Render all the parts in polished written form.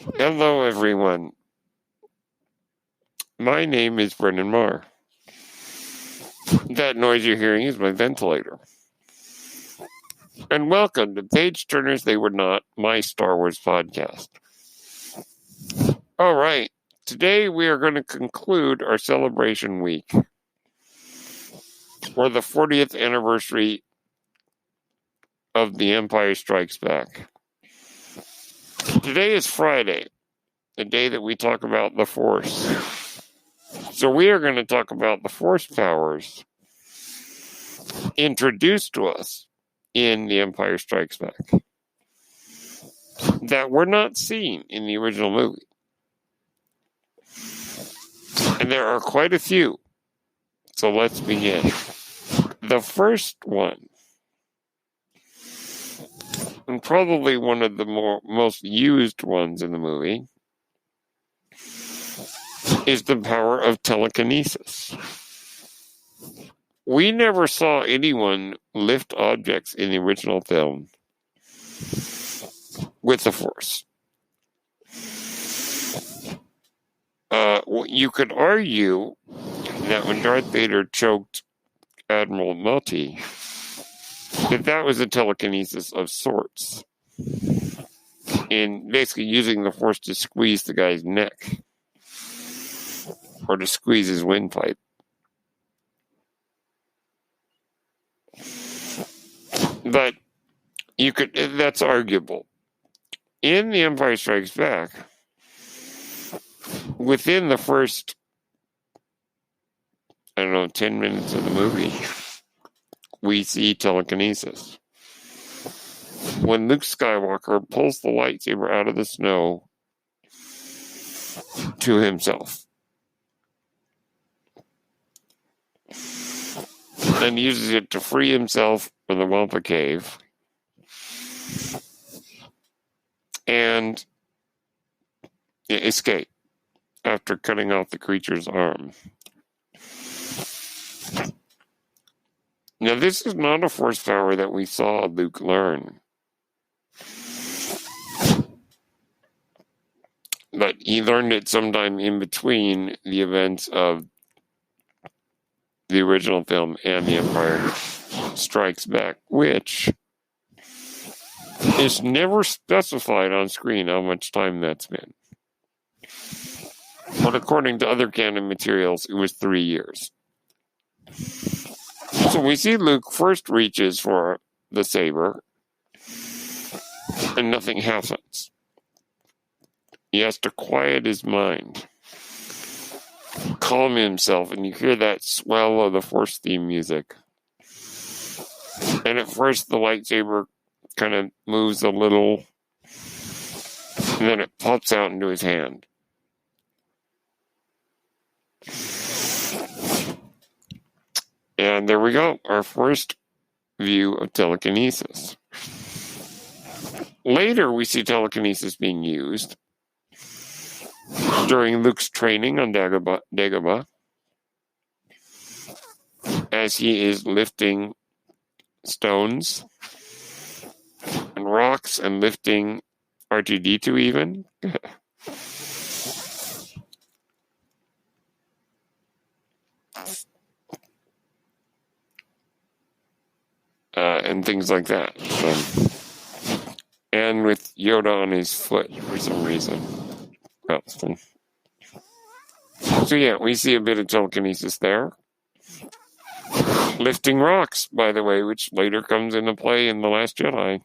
Hello, everyone. My name is Brendan Marr. That noise you're hearing is my ventilator. And welcome to Page Turners They Were Not, my Star Wars podcast. All right, today we are going to conclude our celebration week for the 40th anniversary of The Empire Strikes Back. Today is Friday, the day that we talk about the Force. So we are going to talk about the Force powers introduced to us in The Empire Strikes Back that were not seen in the original movie. And there are quite a few. So let's begin. The first one, and probably one of the most used ones in the movie, is the power of telekinesis. We never saw anyone lift objects in the original film with the Force. You could argue that when Darth Vader choked Admiral Multi, that was a telekinesis of sorts, in basically using the Force to squeeze the guy's neck or to squeeze his windpipe. But that's arguable. In The Empire Strikes Back, within the first, 10 minutes of the movie, we see telekinesis. When Luke Skywalker pulls the lightsaber out of the snow to himself and uses it to free himself from the Wampa Cave and escape after cutting off the creature's arm. Now, this is not a Force power that we saw Luke learn, but he learned it sometime in between the events of the original film and The Empire Strikes Back, which is never specified on screen how much time that's been. But according to other canon materials, it was 3 years. So we see Luke first reaches for the saber, and nothing happens. He has to quiet his mind, calm himself, and you hear that swell of the Force theme music. And at first the lightsaber kind of moves a little, and then it pops out into his hand. And there we go, our first view of telekinesis. Later, we see telekinesis being used during Luke's training on Dagobah, as he is lifting stones and rocks and lifting R2-D2 even. And things like that. And with Yoda on his foot for some reason. So yeah, we see a bit of telekinesis there. Lifting rocks, by the way, which later comes into play in The Last Jedi.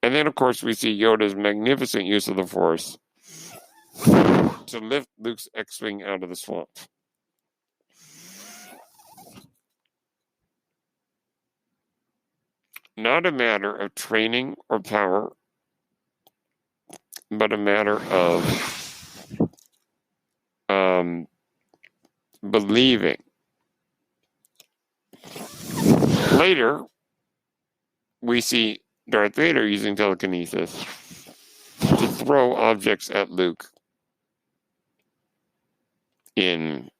And then, of course, we see Yoda's magnificent use of the Force to lift Luke's X-Wing out of the swamp. Not a matter of training or power, but a matter of believing. Later, we see Darth Vader using telekinesis to throw objects at Luke in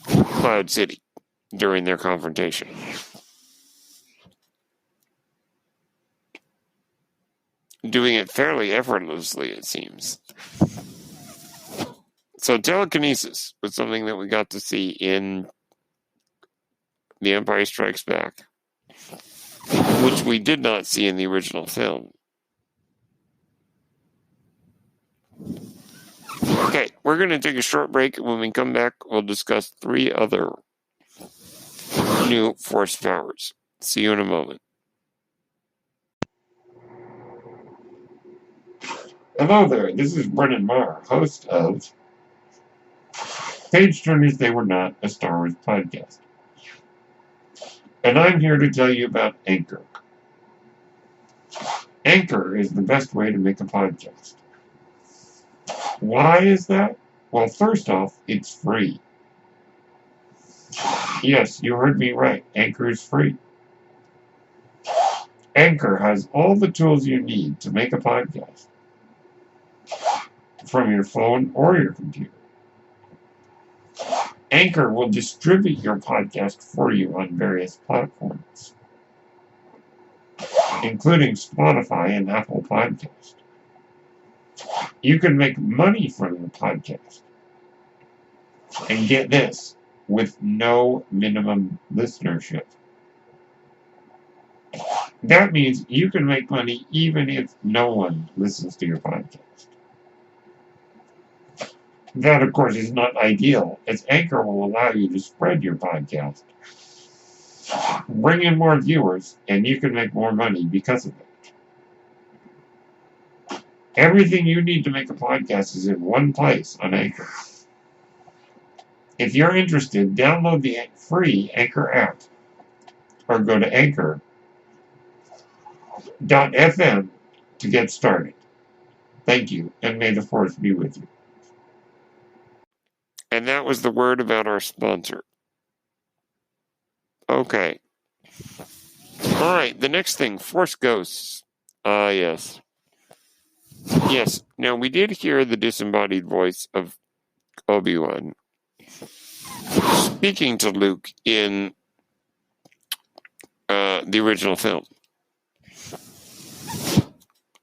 Cloud City during their confrontation. doing it fairly effortlessly, it seems. So telekinesis was something that we got to see in The Empire Strikes Back, which we did not see in the original film. Okay, we're going to take a short break. When we come back, we'll discuss 3 other new force powers. See you in a moment. Hello there, this is Brennan Marr, host of Page Turners They Were Not, a Star Wars podcast. And I'm here to tell you about Anchor. Anchor is the best way to make a podcast. Why is that? Well, first off, it's free. Yes, you heard me right. Anchor is free. Anchor has all the tools you need to make a podcast from your phone or your computer. Anchor will distribute your podcast for you on various platforms, including Spotify and Apple Podcasts. You can make money from your podcast. And get this, with no minimum listenership. That means you can make money even if no one listens to your podcast. That, of course, is not ideal, as Anchor will allow you to spread your podcast, bring in more viewers, and you can make more money because of it. Everything you need to make a podcast is in one place on Anchor. If you're interested, download the free Anchor app or go to anchor.fm to get started. Thank you, and may the Force be with you. And that was the word about our sponsor. Okay. All right, the next thing, Force Ghosts. Yes. Yes, now we did hear the disembodied voice of Obi-Wan speaking to Luke in the original film.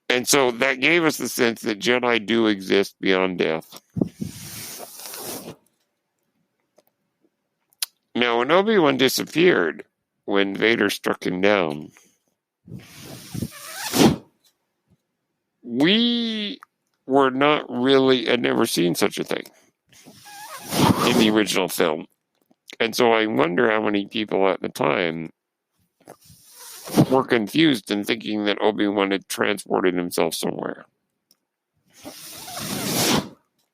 And so that gave us the sense that Jedi do exist beyond death. Now, when Obi-Wan disappeared, when Vader struck him down, we were not really, had never seen such a thing in the original film. And so I wonder how many people at the time were confused and thinking that Obi-Wan had transported himself somewhere.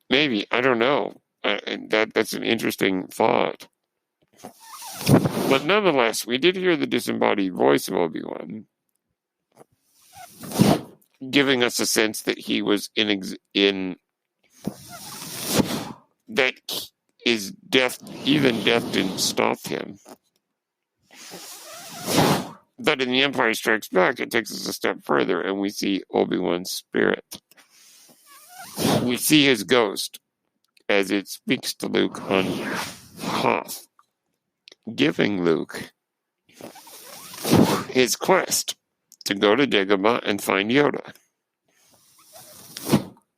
Maybe, I don't know. That's an interesting thought. But nonetheless, we did hear the disembodied voice of Obi-Wan, giving us a sense that he was that is death, even death didn't stop him. But in The Empire Strikes Back, it takes us a step further, and we see Obi-Wan's spirit. We see his ghost as it speaks to Luke on Hoth, giving Luke his quest to go to Dagobah and find Yoda.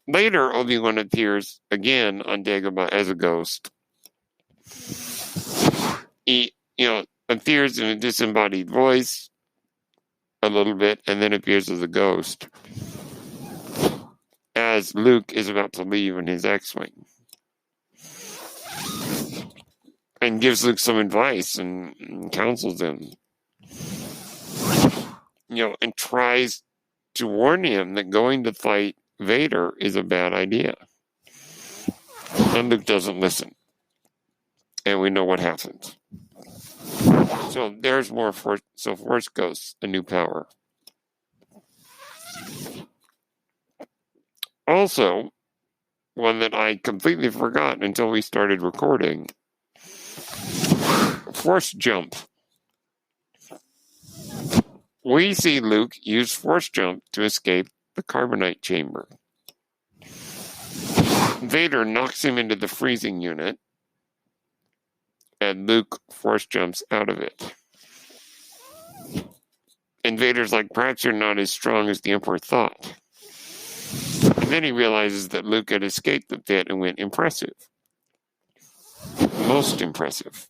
Later, Obi-Wan appears again on Dagobah as a ghost. He, appears in a disembodied voice a little bit, and then appears as a ghost as Luke is about to leave in his X-Wing. And gives Luke some advice and counsels him. And tries to warn him that going to fight Vader is a bad idea. And Luke doesn't listen. And we know what happens. So there's more Force. So Force Ghosts, a new power. Also, one that I completely forgot until we started recording. Force Jump. We see Luke use Force Jump to escape the carbonite chamber. Vader knocks him into the freezing unit, and Luke Force jumps out of it. And Vader's like, perhaps you're not as strong as the Emperor thought. And then he realizes that Luke had escaped the pit and went, impressive. Most impressive.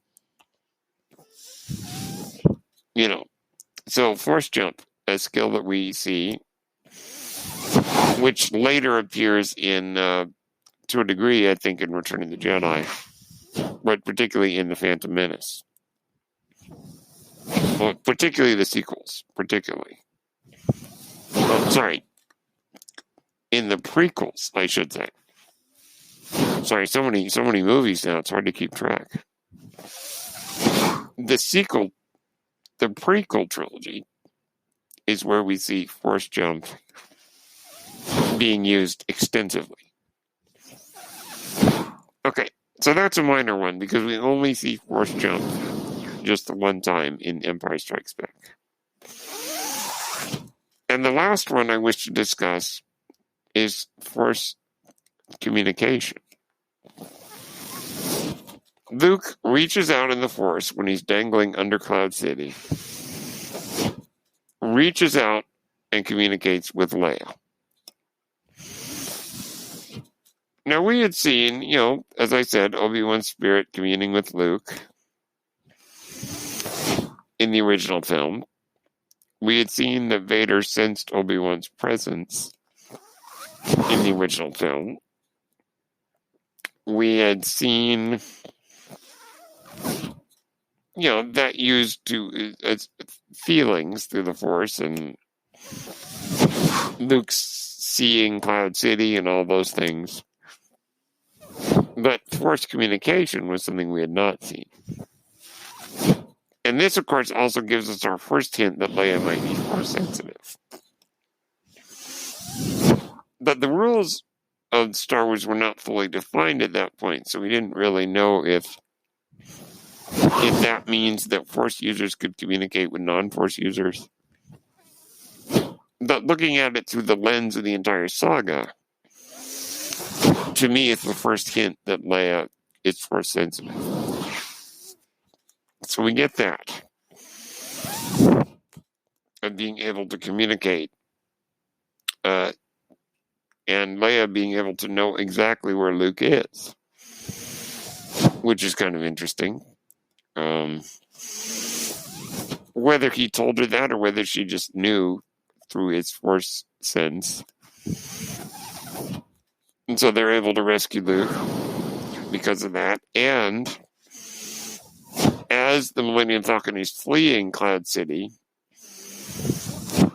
So force jump, a skill that we see, which later appears in, to a degree, I think, in Return of the Jedi, but particularly in The Phantom Menace. Well, particularly the sequels, in the prequels, I should say. Sorry, so many movies now, it's hard to keep track. The prequel trilogy, is where we see force jump being used extensively. Okay, so that's a minor one, because we only see force jump just the one time in Empire Strikes Back. And the last one I wish to discuss is force communication. Luke reaches out in the Force when he's dangling under Cloud City, reaches out and communicates with Leia. Now, we had seen, as I said, Obi-Wan's spirit communing with Luke in the original film. We had seen that Vader sensed Obi-Wan's presence in the original film. We had seen, that used to as feelings through the Force, and Luke seeing Cloud City and all those things. But Force communication was something we had not seen. And this, of course, also gives us our first hint that Leia might be Force sensitive. But the rules of Star Wars were not fully defined at that point, so we didn't really know if that means that Force users could communicate with non-Force users. But looking at it through the lens of the entire saga, to me, it's the first hint that Leia is Force sensitive. So we get that. Of being able to communicate. And Leia being able to know exactly where Luke is. Which is kind of interesting. Whether he told her that or whether she just knew through his Force sense. And so they're able to rescue Luke because of that. And as the Millennium Falcon is fleeing Cloud City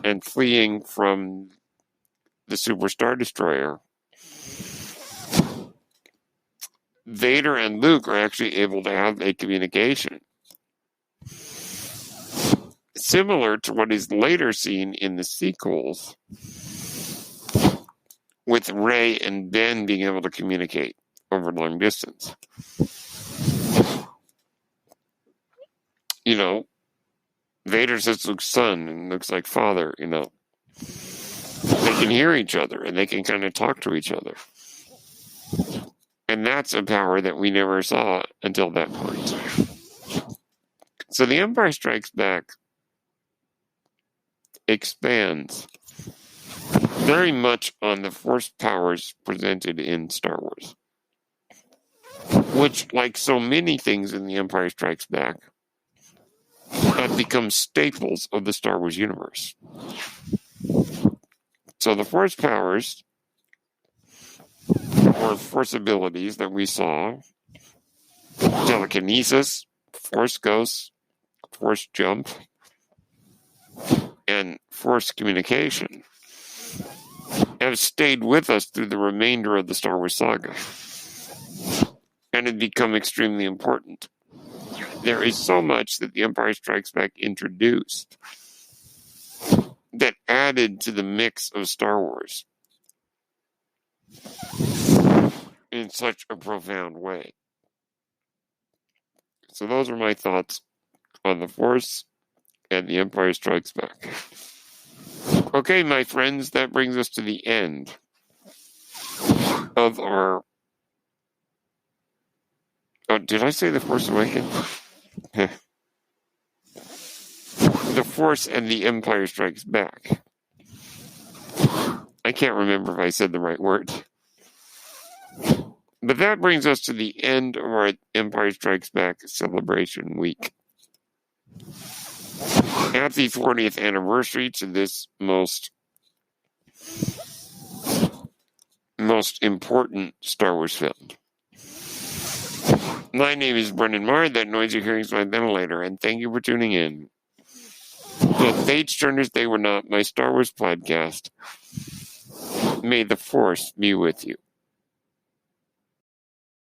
and fleeing from the Super Star Destroyer, Vader and Luke are actually able to have a communication similar to what is later seen in the sequels, with Rey and Ben being able to communicate over long distance. Vader says Luke's son and Luke's like father, They can hear each other and they can kind of talk to each other. And that's a power that we never saw until that point. So The Empire Strikes Back expands very much on the Force powers presented in Star Wars, which, like so many things in The Empire Strikes Back, have become staples of the Star Wars universe. So the Force powers, or Force abilities that we saw, Telekinesis, Force Ghosts, Force Jump, and Force Communication, have stayed with us through the remainder of the Star Wars saga and have become extremely important. There is so much that The Empire Strikes Back introduced that added to the mix of Star Wars in such a profound way. So those are my thoughts on the Force and The Empire Strikes Back. Okay, my friends, that brings us to the end of our... Oh, did I say The Force Awakens? The Force and The Empire Strikes Back. I can't remember if I said the right word. But that brings us to the end of our Empire Strikes Back celebration week. At the 40th anniversary to this most important Star Wars film. My name is Brendan Marr. That noise you're hearing is my ventilator, and thank you for tuning in. The Fates Turned As They Were Not, my Star Wars podcast. May the Force be with you.